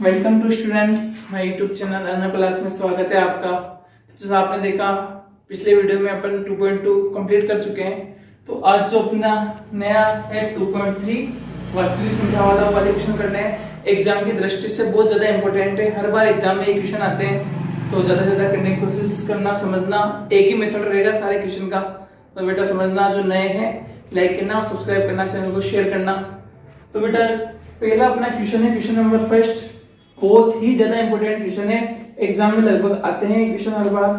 Welcome to students, my YouTube channel Anna class में स्वागत है आपका। जैसा आपने देखा पिछले वीडियो में अपन 2.2 कंप्लीट कर चुके हैं। तो आज जो अपना नया है 2.3 वास्तविक संख्या वाले क्वेश्चन करने हैं। एग्जाम की दृष्टि से बहुत ज्यादा इंपॉर्टेंट है। हर बार एग्जाम में ये क्वेश्चन आते हैं, तो ज्यादा से ज्यादा करने की कोशिश करना, समझना। एक ही मेथड रहेगा सारे क्वेश्चन का, तो बेटा समझना। जो नए हैं लाइक करना और सब्सक्राइब करना, चैनल को शेयर करना। तो बेटा पहला अपना क्वेश्चन है, क्वेश्चन नंबर फर्स्ट। बहुत ही ज्यादा इंपॉर्टेंट क्वेश्चन है, एग्जाम में लगभग आते हैं क्वेश्चन हर बार।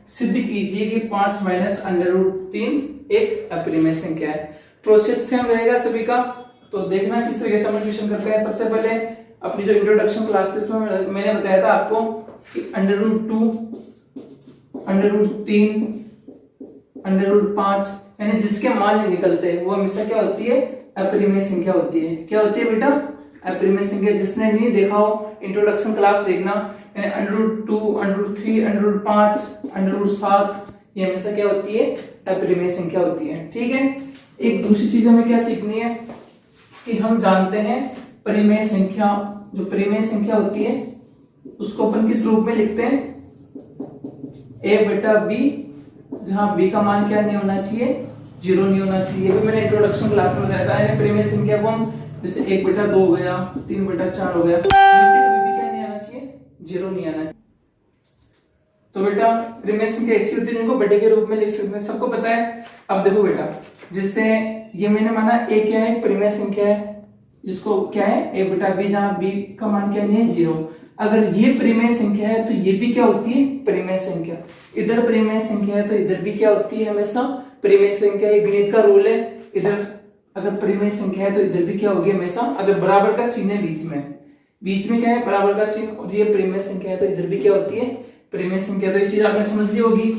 सिद्ध कीजिए कि 5 माइनस √3 एक अपरिमेय संख्या है। प्रोसेस सेम रहेगा सभी का, तो देखना किस तरीके से हम क्वेश्चन करते हैं। सबसे पहले अपनी जो इंट्रोडक्शन क्लास थी उसमें मैंने बताया था आपको कि √2, √3, √5 यानी जिसके मान नहीं निकलते वो हमेशा क्या होती है? अपरिमेय संख्या होती है। क्या होती है बेटा? अपरिमेय संख्या। जिसने नहीं देखा हो इंट्रोडक्शन क्लास देखना, यानी √2, √3, √5, √7 ये हमेशा क्या होती है? अपरिमेय संख्या होती है। ठीक है। एक दूसरी चीज हमें क्या सीखनी है कि हम जानते हैं परिमेय संख्या, जो परिमेय संख्या होती है उसको अपन किस रूप में लिखते हैं? a बटा b, जहां b का मान क्या नहीं होना चाहिए? 0 नहीं होना चाहिए। भी मैंने इंट्रोडक्शन क्लास में बताया था। परिमेय संख्या को हम जैसे 1 बटा 2 हो गया, 3 बटा 4 हो गया, नीचे कभी भी क्या नहीं आना चाहिए? 0 नहीं आना चाहिए। तो बेटा परिमेय संख्या ऐसी होती है जिनको बटे के रूप में लिख सकते हैं, सबको पता है। अब देखो बेटा, जैसे ये मैंने माना a क्या है? परिमेय संख्या है, जिसको क्या है? a बटा b, जहां b का मान क्या नहीं है? 0। अगर ये परिमेय संख्या है तो ये भी क्या होती है? परिमेय संख्या। इधर परिमेय संख्या है तो इधर भी क्या होती है? हमेशा परिमेय संख्या। ये गणित का रूल है। इधर अगर परिमेय संख्या है तो इधर भी क्या होगी? हमेशा। अगर बराबर का चिन्ह है बीच में क्या है? बराबर का चिन्ह। और ये परिमेय संख्या है तो इधर भी क्या होती है? परिमेय संख्या। तो ये चीज आपने समझ ली होगी।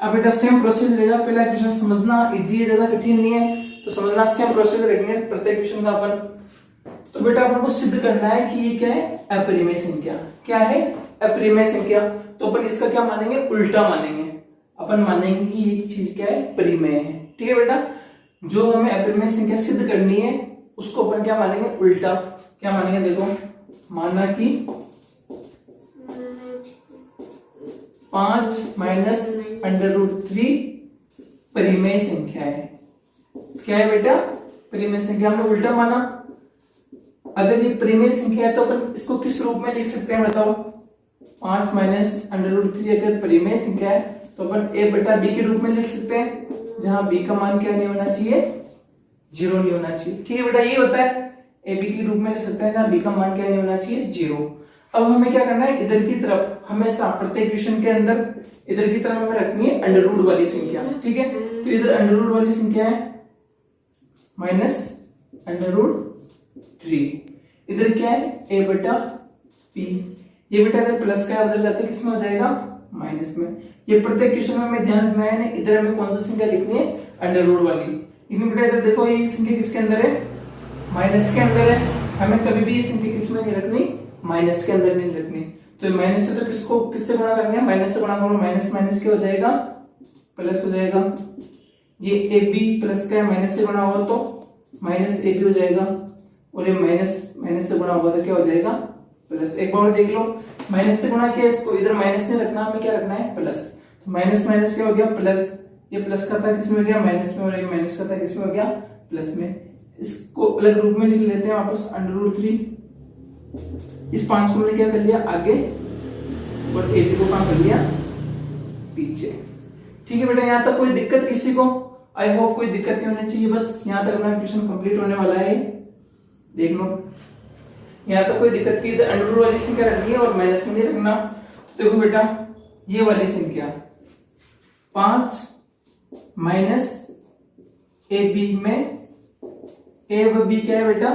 अब बेटा सेम प्रोसेस रहेगा। पहला क्वेश्चन समझना इजी है, ज्यादा कठिन नहीं है, तो समझना। सेम प्रोसेस रहेंगे प्रत्येक क्वेश्चन का अपन। तो बेटा अपन को सिद्ध करना है कि ये क्या है? अपरिमेय संख्या। क्या है? अपरिमेय संख्या। तो अपन इसका क्या मानेंगे? उल्टा मानेंगे। अपन मानेंगे कि ये चीज क्या है? परिमेय है। ठीक है बेटा। जो हमें अपरिमेय संख्या सिद्ध करनी है उसको अपन क्या मानेंगे? उल्टा। क्या मानेंगे? देखो, माना कि 5 माइनस √3 परिमेय संख्या है। क्या है बेटा? परिमेय संख्या। हमने उल्टा माना। अगर ये परिमेय संख्या है तो अपन इसको किस रूप में लिख सकते हैं बताओ? 5 माइनस √3 अगर परिमेय संख्या है तो अपन a बटा b के रूप में लिख सकते हैं, जहां b का मान क्या नहीं होना चाहिए? 0 नहीं होना चाहिए। ठीक है बेटा, ये होता है। a b के रूप में लिख सकते हैं जहां b का मान क्या नहीं होना चाहिए? 0। अब हमें क्या करना है? इधर की तरफ हमेशा प्रत्येक क्वेश्चन के अंदर इधर की तरफ हमें रखनी है अंडर वाली संख्या। ठीक है। तो इधर अंडर वाली संख्या है माइनस √3। इधर क्या है? a बटा p। ये बेटा इधर प्लस का उधर जाते किस में हो जाएगा? माइनस में। ये प्रत्येक क्वेश्चन में हमें ध्यान रखना है। इधर हमें कौन सी संख्या लिखनी है? अंडर रूट वाली। लेकिन बेटा इधर देखो, ये संख्या किसके अंदर है? माइनस के अंदर है। हमें कभी भी ये संख्या किसमें नहीं रखनी? माइनस के अंदर नहीं रखनी। तो माइनस से तो किसको किससे गुणा करेंगे? माइनस से गुणा करो। माइनस माइनस क्या हो जाएगा? प्लस हो जाएगा। ये ए बी प्लस का माइनस से गुणा होगा तो माइनस ए बी हो जाएगा, और ये माइनस माइनस से गुणा होगा तो क्या हो जाएगा? प्लस। एक बार देख लो, माइनस से गुणा किया, इसको इधर माइनस नहीं रखना, हमें क्या रखना है? प्लस। तो माइनस माइनस क्या हो गया? प्लस। ये प्लस का था किसमें हो गया? माइनस में। और ये माइनस का था किसमें हो गया? प्लस में। इसको अलग रूप में लिख लेते हैं वापस, √3। इस 5 को मैंने क्या कर लिया? आगे, और ए बी को कहां कर लिया? पीछे। ठीक है बेटा, यहाँ तक कोई दिक्कत किसी को? आई होप कोई दिक्कत नहीं होनी चाहिए। बस यहाँ तक अपना क्वेश्चन कंप्लीट होने वाला है। देख लो, यहाँ तक कोई दिक्कत नहीं। इधर अंडर वाली संख्या रखनी है और माइनस में नहीं रखना। तो देखो बेटा, ये वाली संख्या 5 माइनस ए बी में a व b क्या है बेटा?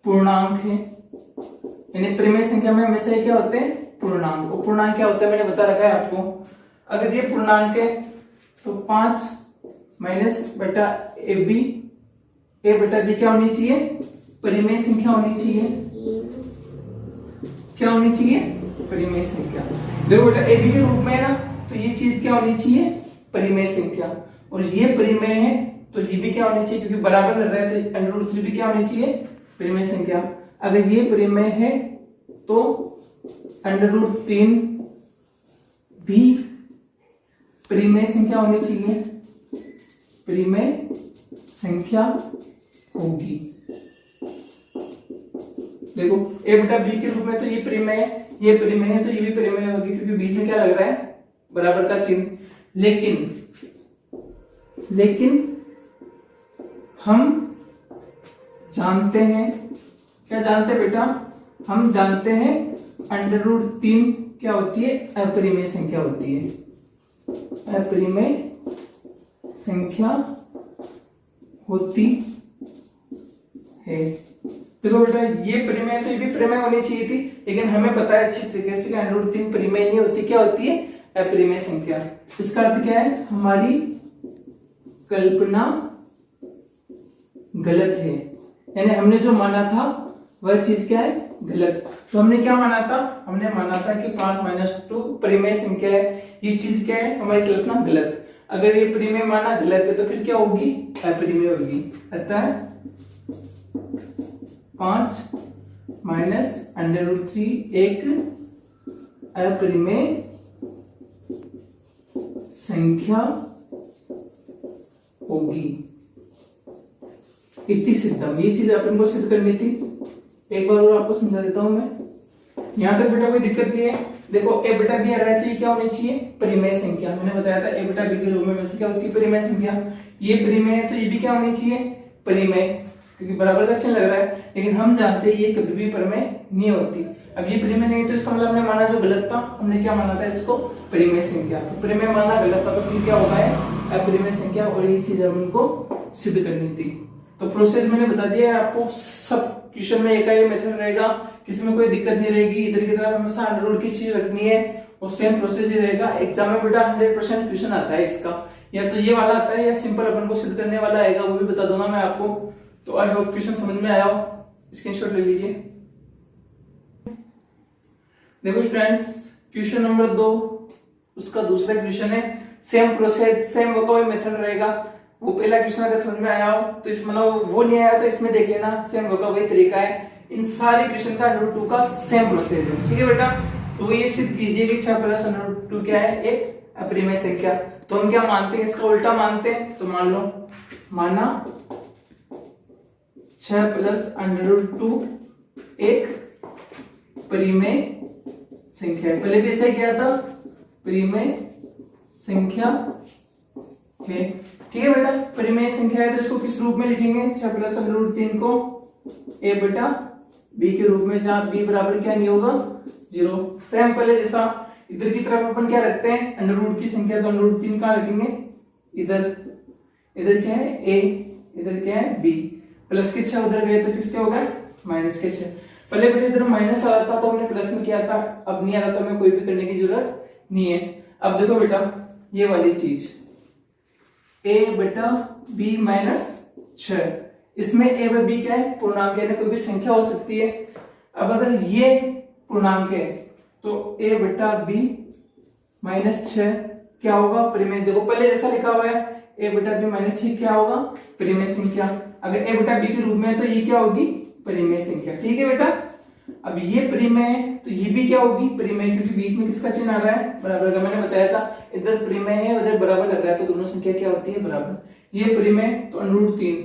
पूर्णांक है। यानी परिमेय संख्या में हमेशा ये क्या होते हैं? पूर्णांक। और पूर्णांक क्या होता है मैंने बता रखा है आपको। अगर ये पूर्णांक है तो 5 माइनस बटा ए बी, a बटा b क्या होनी चाहिए? परिमेय संख्या होनी चाहिए। क्या होनी चाहिए? परिमेय संख्या। देखो बेटा, ए बी के रूप में है ना, तो ये चीज क्या होनी चाहिए? परिमेय संख्या। और ये परिमेय है तो ये भी क्या होनी चाहिए? क्योंकि बराबर लग रहा है तो √3 भी क्या होनी चाहिए? परिमेय संख्या। अगर ये परिमेय है तो √3 भी परिमेय संख्या होनी चाहिए, परिमेय संख्या होगी। देखो a बटा b के रूप में तो ये परिमेय है, ये परिमेय है, तो ये भी परिमेय होगी, क्योंकि बीच में क्या लग रहा है, बराबर का चिन्ह। लेकिन हम जानते हैं, क्या जानते हैं बेटा, हम जानते हैं √3 क्या होती है, अपरिमेय संख्या होती है, अपरिमेय संख्या होती है। देखो बेटा ये परिमेय तो ये भी परिमेय होनी चाहिए थी, लेकिन हमें पता है अच्छी तरीके से कि √3 परिमेय नहीं होती, क्या होती है, अपरिमेय संख्या। इसका अर्थ क्या है, हमारी कल्पना गलत है, यानी हमने जो माना था वह चीज क्या है, गलत। तो हमने क्या माना था, हमने माना था कि 5 - 2 परिमेय संख्या है, ये चीज क्या है, हमारी कल्पना गलत। अगर ये परिमेय माना गलत है तो फिर क्या होगी, अपरिमेय होगी। अतः 5 - √3 एक अपरिमेय संख्या होगी। इति सिद्धम, ये चीज अपन को सिद्ध करनी थी। एक बार और आपको समझा देता हूं मैं। यहां तक बेटा कोई दिक्कत नहीं है। देखो a बटा b आ रहा है तो ये क्या होनी चाहिए, परिमेय संख्या। मैंने बताया था a बटा b के रूप में से क्या होती है, परिमेय संख्या। ये परिमेय है तो ये भी क्या होनी चाहिए, परिमेय, क्योंकि बराबर का चिन्ह लग रहा है। लेकिन हम जानते हैं ये कभी भी परिमेय नहीं होती। अब ये परिमेय नहीं तो इसका मतलब हमने माना जो गलत था, हमने क्या माना था इसको, परिमेय संख्या। तो परिमेय माना गलत था तो फिर क्या होगा है, अपरिमेय संख्या, और ये चीज हमको सिद्ध करनी थी। तो प्रोसेस मैंने बता दिया है आपको। सब क्वेश्चन में एक ही मेथड रहेगा, किसी में कोई दिक्कत नहीं रहेगी। इधर की तरफ हमेशा अंडररूट की चीज रखनी है और सेम प्रोसेस ही रहेगा। एग्जाम में बेटा 100% क्वेश्चन आता है इसका, या तो ये वाला आता है या सिंपल अपन को सिद्ध करने वाला आएगा, वो भी बता दूंगा मैं आपको। तो आई होप क्वेश्चन समझ में आया हो, स्क्रीनशॉट ले लीजिए। देखो स्टूडेंट्स, क्वेश्चन नंबर 2 उसका दूसरा क्वेश्चन है, same process same vocabulary method रहेगा। वो पहला क्वेश्चन अगर समझ में आया हो तो इसमें वो नहीं आया तो इसमें देख लेना, सेम वोकैबुलरी तरीका है। इन सारे क्वेश्चन का √2 का सेम प्रोसेस है, ठीक है बेटा। तो ये सिद्ध कीजिए कि 6 + √2 क्या है, एक अपरिमेय संख्या। तो हम क्या मानते हैं, इसका उल्टा मानते हैं। तो मान लो, माना 6 + √2 एक परिमेय संख्या है। पहले भी ऐसा किया था, परिमेय संख्या है, ठीक है बेटा। परिमेय संख्या है तो इसको किस रूप में लिखेंगे, 6 + √3 को a बटा b के रूप में, जहां b बराबर क्या नहीं होगा, 0। सेम पहले जैसा इधर की तरफ अपन क्या रखते हैं, अंडररूट की संख्या, तो √3 कहां रखेंगे, इधर। इधर क्या है a, इधर क्या है b। प्लस के 6 उधर गए तो किसके हो गए, माइनस के 6। पहले बेटे इधर माइनस आ रहा था तो हमने प्लस में किया था, अब नहीं आ रहा तो हमें कोई भी करने की जरूरत नहीं है। अब देखो बेटा ये वाली चीज a बटा b - 6, इसमें a व b क्या है, पूर्णांक, यानी कोई भी संख्या हो सकती है। अब अगर ये पूर्णांक है तो a बटा b - 6 क्या होगा, परिमेय। देखो पहले जैसा लिखा हुआ है, a बटा b - 6 क्या होगा, परिमेय संख्या। अगर a बटा b के रूप में है तो ये क्या होगी, परिमेय संख्या, ठीक है बेटा। अब ये परिमेय है तो ये भी क्या होगी, परिमेय, क्योंकि बीच में किसका चिन्ह आ रहा है, बराबर का। मैंने बताया था इधर परिमेय है उधर बराबर लग रहा है, तो दोनों संख्या क्या होती है, बराबर। ये परिमेय तो √3,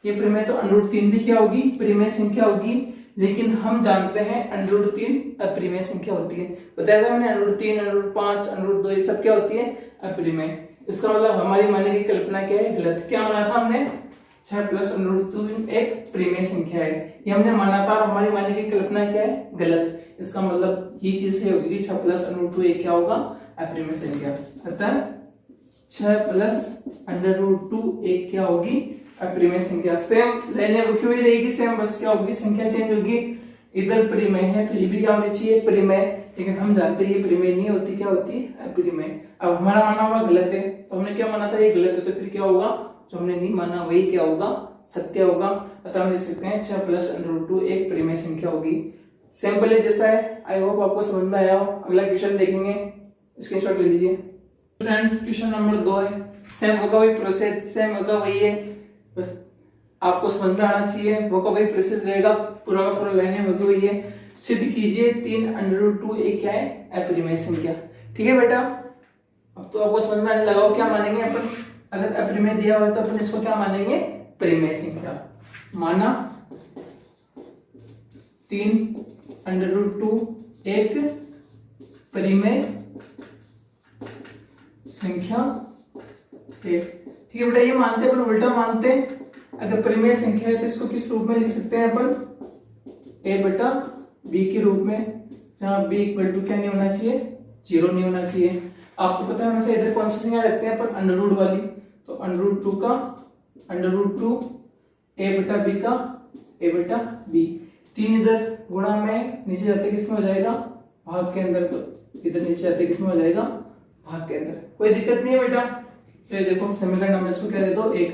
ये परिमेय तो √3 भी क्या होगी, परिमेय संख्या होगी। लेकिन हम जानते हैं √3 अपरिमेय संख्या होती है। बताया था मैंने, √3, √5, √2 ये सब क्या होती है, अपरिमेय। इसका मतलब हमारी मानने की कल्पना क्या है, गलत। क्या माना था हमने, 6 + √2 एक परिमेय संख्या है, ये हमने माना था, और हमारी मानने की कल्पना क्या है, गलत। इसका मतलब ये चीज से होगी कि 6 + √2 एक क्या होगा, अपरिमेय संख्या। अतः 6 + √2 एक क्या होगी, अपरिमेय संख्या। सेम लाइनें रुकी हुई रहेगी, सेम, बस क्या होगी, संख्या चेंज होगी। इधर परिमेय है तो ये भी क्या होनी चाहिए, परिमेय। लेकिन हम जानते हैं ये परिमेय नहीं होती, क्या होती है, अपरिमेय। अब हमारा माना हुआ गलत है, तो हमने क्या माना था, ये गलत है, तो फिर क्या होगा, जो हमने नहीं माना वही क्या होगा, सत्य होगा। अतः हम लिख सकते हैं 6 + √2 एक परिमेय संख्या होगी। सिंपल जैसा है, आई होप आपको समझ में आया हो। अगला क्वेश्चन देखेंगे, स्क्रीनशॉट ले लीजिए। फ्रेंड्स क्वेश्चन नंबर 2 है, सेम होगा वही प्रोसेस, सेम होगा वही है, बस आपको समझ में आना चाहिए। वो का वही प्रोसेस रहेगा, पूरा का पूरा लाइनें होगी वही है। सिद्ध कीजिए 3 अंडर रूट 2 एक क्या है, अपरिमेय संख्या। ठीक है बेटा, अब तो आपको समझ में आने लगा हो क्या मानेंगे अपन, अगर अपरिमेय दिया हुआ है तो अपन इसको क्या मानेंगे, परिमेय संख्या। माना 3 अंडर रूट 2 एक परिमेय संख्या है। ठीक है बेटा, ये मानते हैं, अपन उल्टा मानते हैं। अगर परिमेय संख्या है तो इसको किस रूप में लिख सकते हैं अपन, a बटा b के रूप में, जहां b इक्वल टू क्या नहीं होना चाहिए, 0 नहीं होना चाहिए। आपको पता है हमेशा इधर कौन सी संख्या रखते हैं अपन, अंडर रूट वाली, तो अंडर रूट 2 का अंडर रूट 2 a बटा b का a बटा b, 3 इधर गुणा में नीचे जाते किसमें हो जाएगा, भाग के अंदर, तो इधर नीचे जाते किसमें हो जाएगा, भाग के अंदर। कोई दिक्कत नहीं है बेटा। तो ये देखो समीकरण नंबर इसको क्या दे दो, 1।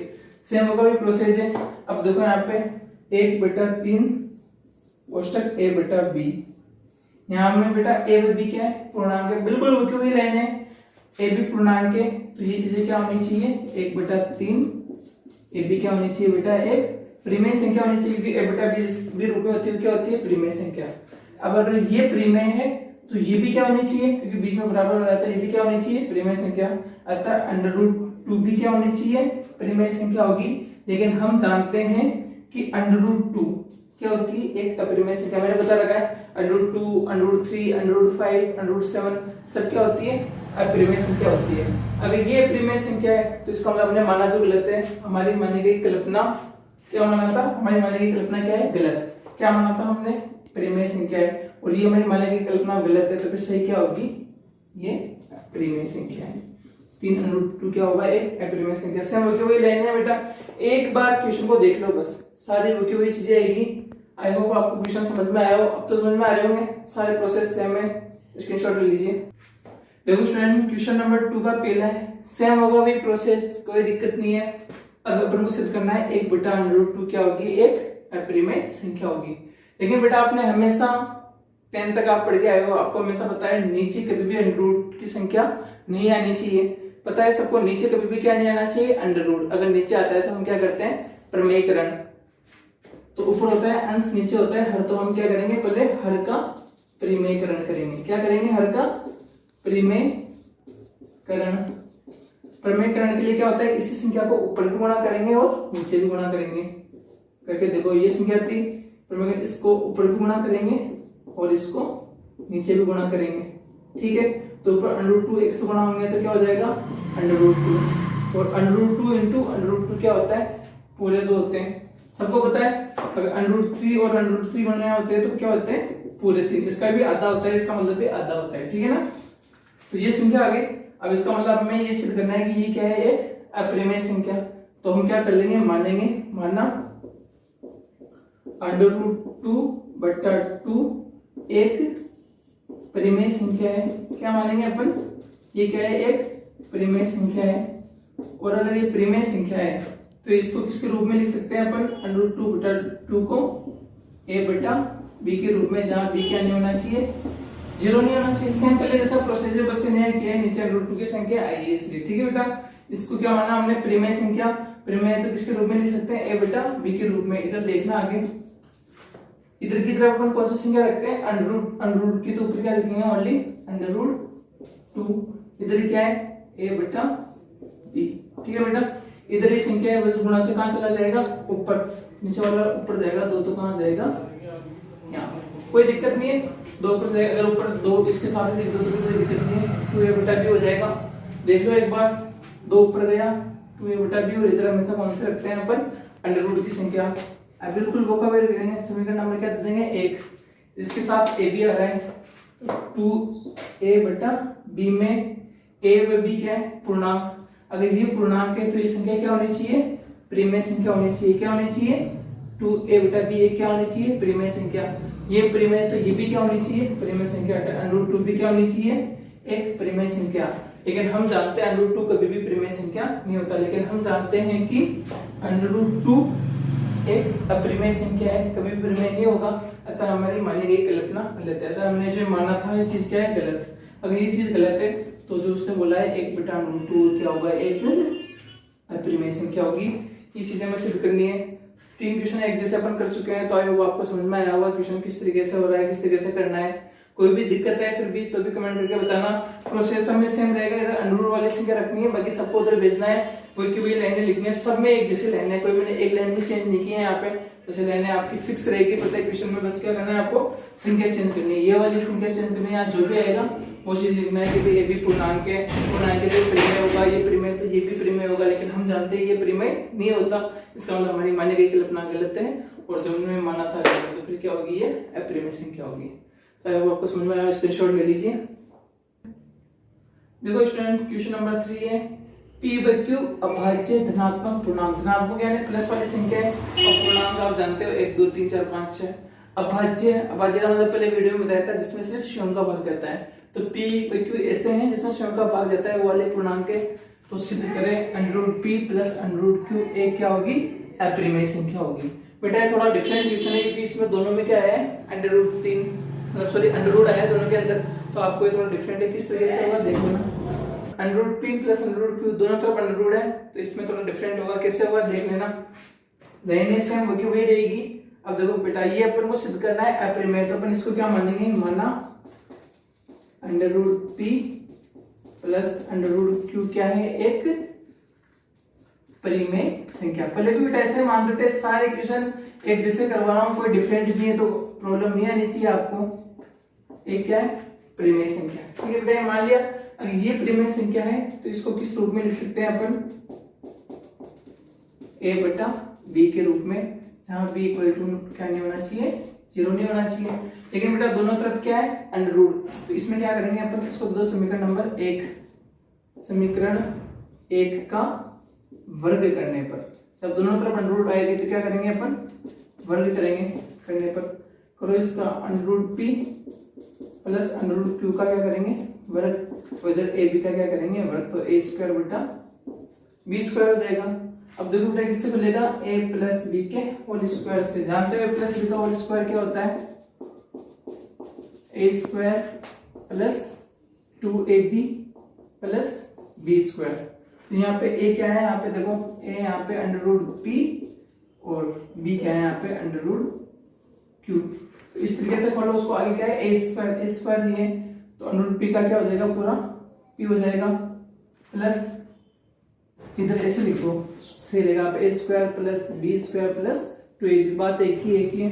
सेम होगा भी प्रोसेस है। अब देखो यहाँ पे 1 बटा 3 कोष्टक a बटा b, यहाँ में बेटा a व b क्या है, पूर्णांक है, बिल्कुल रुके हुए लाइन है, a b पूर्णांक है, तो ये चीजें क्या होनी चाहिए, 1 बटा 3 a b क्या होनी चाहिए बेटा, एक परिमेय संख्या होनी चाहिए, क्योंकि a बटा b भी रूप में होती है, क्या होती है, परिमेय संख्या। अब अगर ये परिमेय है तो ये भी क्या होनी चाहिए, क्योंकि बीच में बराबर रहता है, ये भी क्या होनी चाहिए, परिमेय संख्या। अतः अंडर रूट 2 भी क्या होनी चाहिए, परिमेय संख्या होगी। लेकिन हम जानते हैं कि अंडर रूट 2 क्या होती है, एक अपरिमेय संख्या। मैंने बता रखा है under root 2, under root 3, under root 5, under root 7 सब क्या होती है, अपरिमेय संख्या होती है। अगर ये अपरिमेय संख्या है तो इसका मतलब हमने माना जो गलत है, हमारी मानी गई कल्पना क्या माना था, हमारी मानी गई कल्पना क्या है, गलत। क्या माना था हमने, परिमेय संख्या है, और ये हमारी मानी गई कल्पना गलत है, तो फिर सही क्या होगी, ये अपरिमेय संख्या है। 3 अंडर रूट 2 क्या होगा, एक अपरिमेय संख्या। सेम रुकी हुई लाइन है बेटा, एक बार क्वेश्चन को देख लो बस, सारी रुकी हुई चीजें आएगी। आई होप आपको क्वेश्चन समझ में आया हो, अब तो समझ में आ रहे होंगे, सारे प्रोसेस सेम है, स्क्रीनशॉट ले लीजिए। देखो स्टूडेंट, क्वेश्चन नंबर 2 का पहला है, सेम होगा भी प्रोसेस, कोई दिक्कत नहीं है। अब अपन को सिद्ध करना है 1 बटा अंडर रूट 2 क्या होगी, एक अपरिमेय संख्या होगी। लेकिन बेटा आपने हमेशा 10 तक आप पढ़ के आए हो, आपको हमेशा पता है नीचे कभी भी अंडर रूट की संख्या नहीं आनी चाहिए। पता है सबको, नीचे कभी भी क्या नहीं आना चाहिए, अंडर रूट। अगर नीचे आता है तो हम क्या करते हैं, प्रमेयकरण। तो ऊपर होता है अंश, नीचे होता है हर, तो हम क्या करेंगे, पहले हर का परिमेयकरण करेंगे। क्या करेंगे, हर का परिमेयकरण। परिमेयकरण के लिए क्या होता है, इसी संख्या को ऊपर भी गुणा करेंगे और नीचे भी गुणा करेंगे। करके देखो, ये संख्या थी परिमेयकरण, इसको ऊपर भी गुणा करेंगे और इसको नीचे भी गुणा करेंगे। ठीक है, तो ऊपर अंडर रूट 2 1 से गुणा होंगे तो क्या हो जाएगा, अंडर रूट 2, और under root 2 into under root 2 क्या होता है, पूरे 2 होते हैं। सबको पता है अगर अंडर रूट 3 और अंडर रूट 3 गुणा होते हैं तो क्या होते हैं, पूरे 3। इसका भी आधा होता है, इसका मतलब भी आधा होता है। ठीक है ना, तो ये संख्या आ गई। अब इसका मतलब हमें ये सिद्ध करना है कि ये क्या है, एक अपरिमेय संख्या। तो हम क्या कर लेंगे, मानेंगे, मानना अंडर रूट 2 बटा 2 एक परिमेय संख्या है। क्या मानेंगे अपन, ये क्या है, एक परिमेय संख्या है। और अगर ये परिमेय संख्या है तो इसको किसके रूप में लिख सकते हैं अपन, अंडर रूट 2 बटा 2 को a बटा b के रूप में, जहां b क्या नहीं होना चाहिए, 0 नहीं होना चाहिए। सेम पहले जैसा प्रोसीजर बस नया किया है, नीचे अंडर रूट 2 की संख्या आई है इसलिए। ठीक है बेटा, इसको क्या माना हमने, परिमेय संख्या। परिमेय तो किसके रूप में लिख सकते हैं, a बटा b के रूप में। इधर देखना आगे, इधर की तरफ अपन कौन सी संख्या रखते हैं, अंडर रूट की, तो ऊपर क्या लिखेंगे, ओनली अंडर रूट 2। इधर क्या है, a बटा b। ठीक है बेटा, इधर ये संख्या है, बस गुणा से कहां चला जाएगा, ऊपर, नीचे वाला ऊपर जाएगा, 2 तो कहां जाएगा, यहाँ। कोई दिक्कत नहीं है, 2 ऊपर जाएगा, अगर ऊपर 2 इसके साथ लिख दो तो कोई दिक्कत नहीं है। 2a बटा b हो जाएगा। देख लो एक बार, 2 ऊपर गया, 2a बटा b, और इधर हमेशा कौन से रखते हैं अपन, अंडर रूट की संख्या। अब बिल्कुल वोकाबुलरी करेंगे, समीकरण नंबर क्या दे देंगे, 1। इसके साथ a भी आ रहा है, तो 2a बटा b में a व b क्या है, पूर्णांक। अगर ये पूर्णांक है तो ये संख्या क्या होनी चाहिए, परिमेय संख्या होनी चाहिए। क्या होनी चाहिए, 2a बटा b एक क्या होनी चाहिए, परिमेय संख्या। ये परिमेय, तो ये भी क्या होनी चाहिए, परिमेय संख्या। अंडर रूट 2 भी क्या होनी चाहिए, एक परिमेय संख्या। लेकिन हम जानते हैं अंडर रूट 2 कभी भी परिमेय संख्या नहीं होता। लेकिन हम जानते हैं कि अंडर रूट 2 एक अपरिमेय संख्या है, कभी भी परिमेय नहीं होगा। अतः हमारी मानी गई कल्पना गलत है। अतः हमने जो माना था ये चीज क्या है, गलत। अगर ये चीज गलत है तो जो उसने बोला है 1 बटा रूट 2 क्या होगा, एक अपरिमेय संख्या होगी। ये चीजें हमें सिद्ध करनी है। 3 क्वेश्चन एक जैसे अपन कर चुके हैं, तो आई होप आपको समझ में आया होगा क्वेश्चन किस तरीके से हो रहा है, किस तरीके से करना है। कोई भी दिक्कत है फिर भी तो भी कमेंट करके बताना। प्रोसेस में सेम रहेगा, इधर अंडररूट वाली संख्या रखनी है, बाकी सबको उधर भेजना है, कोई की भी लाइनें लिखनी है, सब में एक जैसी लाइन है, कोई मैंने एक लाइन भी चेंज नहीं की है यहाँ पे, जैसे लाइनें आपकी फिक्स रहेगी प्रत्येक क्वेश्चन में। बस क्या करना है आपको, संख्या चेंज करनी है, ये वाली संख्या चेंज करनी है, यहाँ जो भी आएगा वो चीज लिखना है कि भाई ये भी पूर्णांक है, पूर्णांक है तो परिमेय होगा, ये परिमेय तो ये भी परिमेय होगा, लेकिन हम जानते हैं ये परिमेय नहीं होता, इसका मतलब हमारी मानी गई कल्पना गलत है और जो उन्होंने माना था तो फिर क्या होगी, ये अपरिमेय संख्या होगी। तो वो आपको समझ में आया, स्क्रीनशॉट ले लीजिए। देखो स्टूडेंट क्वेश्चन नंबर 3 है, p/q अभाज्य धनात्मक पूर्णांक, धनात्मक यानी प्लस वाली संख्या है और पूर्णांक आप जानते हो 1 2 3 4 5 6। अभाज्य, अभाज्य का मतलब पहले वीडियो में बताया था जिसमें सिर्फ स्वयं का भाग जाता है, तो p/q ऐसे हैं जिसमें स्वयं का भाग जाता है वो वाले पूर्णांक है। तो सिद्ध करें √p + √q एक क्या होगी, अपरिमेय संख्या होगी। बेटा ये थोड़ा डिफरेंट क्वेश्चन है क्योंकि इसमें दोनों में क्या है, अंडररूट आया है दोनों के अंदर, तो आपको ये थोड़ा डिफरेंट है, किस तरीके से होगा देखो ना। √p + √q दोनों तरफ अंडररूट है, तो इसमें थोड़ा डिफरेंट होगा, कैसे होगा देख लेना। दाहिने से हम वही रहेगी। अब देखो बेटा ये अपन को सिद्ध करना है अपरिमेय, तो अपन इसको क्या मानेंगे, माना √p + √q क्या है, एक परिमेय संख्या। पहले भी बेटा ऐसे मानते थे, सारे क्वेश्चन एक जैसे करवा रहा हूं, कोई डिफरेंट नहीं है तो प्रॉब्लम नहीं आनी चाहिए आपको। एक क्या है, परिमेय संख्या। ठीक है बेटा, मान लिया अगर ये परिमेय संख्या है तो इसको किस रूप में लिख सकते हैं अपन, a/b के रूप में, जहां b = क्या नहीं होना चाहिए, 0 नहीं होना चाहिए। लेकिन बेटा दोनों तरफ क्या है, अंडररूट, तो इसमें क्या करेंगे अपन, इसको दो समीकरण नंबर 1, समीकरण 1 का वर्ग करने पर, जब दोनों तरफ अंडररूट आएगी तो क्या करेंगे अपन, वर्ग करेंगे, करने पर करो इसका √p + √q का क्या करेंगे, वर्ग, और इधर ab का क्या करेंगे, वर्ग, तो a² + b² हो जाएगा। अब देखो बेटा किससे मिलेगा, a + b के होल स्क्वायर से, जानते हो a + b का होल स्क्वायर क्या होता है, a² + 2ab + b²। तो यहाँ पे a क्या है, यहाँ पे देखो a यहाँ पे √p और b क्या है यहाँ पे √q। तो इस तरीके से पढ़ो, उसको आगे क्या है, a² लिए, तो √p का क्या हो जाएगा, पूरा p हो जाएगा, प्लस इधर ऐसे लिखो सही रहेगा, आप a² + b² + 2ab, बात एक ही है।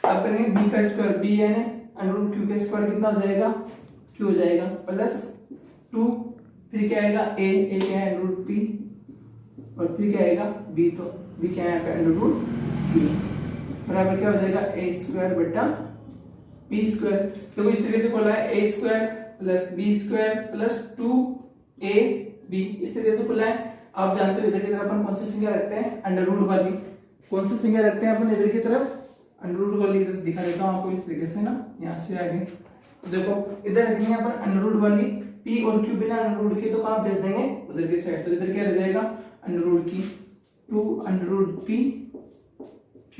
अब करेंगे b का स्क्वायर, b यानी √q का स्क्वायर कितना हो जाएगा, q हो जाएगा, प्लस 2, फिर क्या आएगा a क्या है √p और फिर क्या आएगा b, तो b क्या है यहाँ पे √q, बराबर क्या हो जाएगा a² / b²। देखो इस तरीके से बोला है a² + b² + 2ab, इस तरीके से बोला है। आप जानते हो इधर की तरफ अपन कौन सी संख्या रखते हैं, अंडररूट वाली, कौन सी संख्या रखते हैं अपन इधर की तरफ, अंडररूट वाली। इधर दिखा देता हूँ आपको इस तरीके से ना, यहाँ से आगे देखो इधर रखनी है अपन अंडररूट वाली, p और q बिना अंडररूट के तो कहाँ भेज देंगे, उधर की साइड, तो इधर क्या रह जाएगा, अंडररूट की 2 √p q,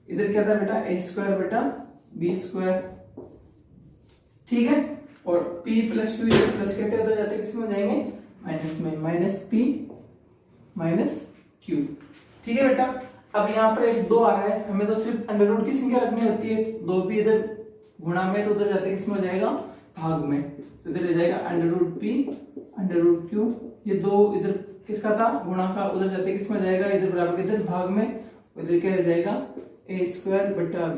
इधर क्या था बेटा a² / b², ठीक है। और p + q इधर प्लस कहते हैं, उधर जाते किसमें हो जाएंगे, माइनस में, -p - q, ठीक है बेटा। अब यहाँ पर एक 2 आ रहा है, हमें तो सिर्फ अंडररूट की संख्या रखनी होती है, 2 भी इधर गुणा में, तो उधर जाते किसमें हो जाएगा, भाग में, तो इधर ले जाएगा √p √q, ये 2 इधर किसका था, गुणा का, उधर जाते किसमें हो जाएगा, इधर बराबर इधर भाग में, इधर क्या रह जाएगा a² /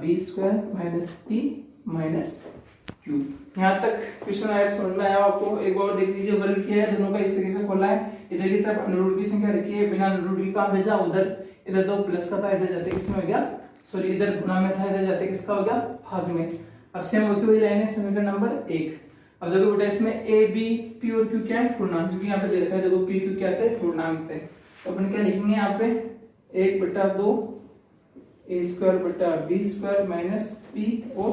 b² - p - q। यहाँ तक क्वेश्चन आया, समझ में आया आपको, एक बार देख लीजिए, वर्ग किया है दोनों का, इस तरीके से खोला है, इधर की तरफ अंडररूट की संख्या रखी है, बिना अंडररूट की कहाँ भेजा, उधर, इधर 2 प्लस का था, इधर जाते किसमें हो गया, सॉरी इधर गुणा में था, इधर जाते किसका हो गया, भाग में। अब सेम वही लाइन है, समीकरण नंबर 1। अब देखो बेटा इसमें a b p और q क्या है, पूर्णांक, क्योंकि यहाँ पे दे रखा है, देखो p q क्या थे, पूर्णांक थे, तो अपन क्या लिखेंगे यहाँ पे 1/2 a² / b² - p और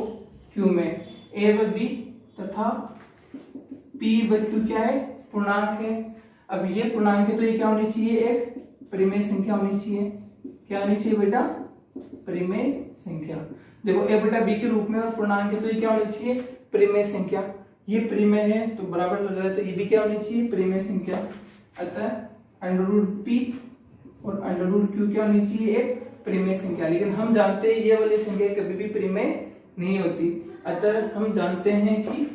q में a व b तथा p व q क्या है, पूर्णांक है। अब ये पूर्णांक है तो ये क्या होनी चाहिए, एक परिमेय संख्या होनी चाहिए, क्या होनी चाहिए बेटा, परिमेय संख्या। देखो a/b के रूप में और पूर्णांक है तो ये क्या होनी चाहिए, परिमेय संख्या। ये परिमेय है तो बराबर लग रहा है, तो ये भी क्या होनी चाहिए, परिमेय संख्या। अतः √p और √q क्या होनी चाहिए, एक परिमेय संख्या, लेकिन हम जानते हैं ये वाली संख्या कभी भी परिमेय नहीं होती। अतः हम जानते हैं कि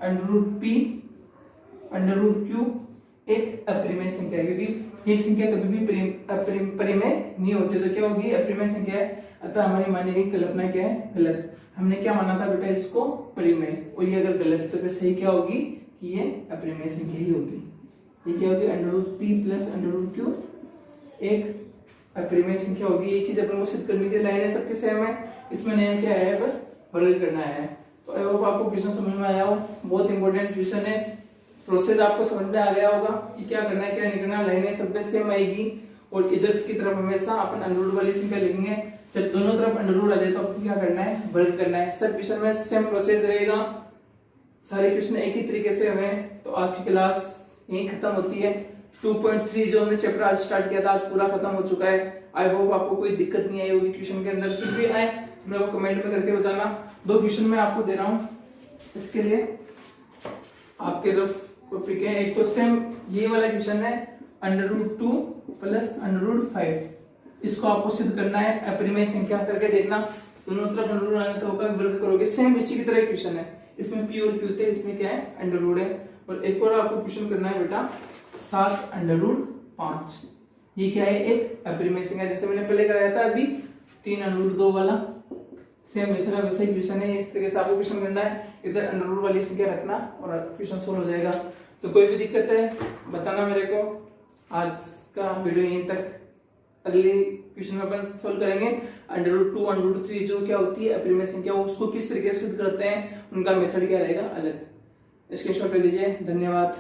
√p √q एक अपरिमेय संख्या है, क्योंकि ये संख्या कभी भी परिमेय नहीं होती। तो क्या होगी, अपरिमेय संख्या है। अतः हमारी मानने की कल्पना क्या है, गलत। हमने क्या माना था बेटा, इसको परिमेय, और ये अगर गलत है तो फिर सही क्या होगी कि ये अपरिमेय संख्या ही होगी। ये क्या होगी, √p प्लस √q एक अपरिमेय संख्या होगी। ये चीज अपन को सिद्ध करनी थी। लाइनें सबके सेम है, इसमें नया क्या है, बस वर्ग करना है। तो आई होप आपको क्वेश्चन समझ में आया हो। बहुत इंपॉर्टेंट क्वेश्चन है। प्रोसेस आपको समझ में आ गया होगा कि क्या करना है क्या नहीं करना। लाइनें सब पे सेम आएगी और इधर की तरफ हमेशा अपन अंडर वाली संख्या लिखेंगे। जब दोनों तरफ अंडर आ जाए तो आपको क्या करना है, वर्ग करना है। सब क्वेश्चन में सेम प्रोसेस रहेगा, सारे क्वेश्चन एक ही तरीके से हुए। तो आज की क्लास यही खत्म होती है। 2.3 जो हमने चैप्टर आज स्टार्ट किया था आज पूरा खत्म हो चुका है। आई होप आपको कोई दिक्कत नहीं आई होगी क्वेश्चन के अंदर। फिर भी आए तो मेरे को कमेंट में करके बताना। 2 क्वेश्चन मैं आपको दे रहा हूँ, इसके लिए आपके तरफ टॉपिक है। एक तो सेम ये वाला क्वेश्चन है √2 प्लस √5, इसको आपको सिद्ध करना है। अपरिमेय संख्या करके देखना, दोनों तरफ अंडर आने तो होगा, वर्ग करोगे। सेम इसी की तरह क्वेश्चन है, इसमें p और q थे, इसमें क्या है अंडर है। और एक और आपको क्वेश्चन करना है बेटा 7√5, ये क्या है, एक अपरिमेय संख्या, जैसे मैंने पहले कराया था अभी 3√2 वाला। सेम वैसा ही क्वेश्चन है। इस तरीके से आपको क्वेश्चन करना है, इधर अंडर वाली संख्या रखना और क्वेश्चन सोल्व हो जाएगा। तो कोई भी दिक्कत है बताना मेरे को। आज का वीडियो यहीं तक, अगले क्वेश्चन में अपन सोल्व करेंगे √2 √3 जो क्या होती है अपरिमेय संख्या, उसको किस तरीके से सिद्ध करते हैं, उनका मेथड क्या रहेगा अलग। स्क्रीनशॉट ले लीजिए। धन्यवाद।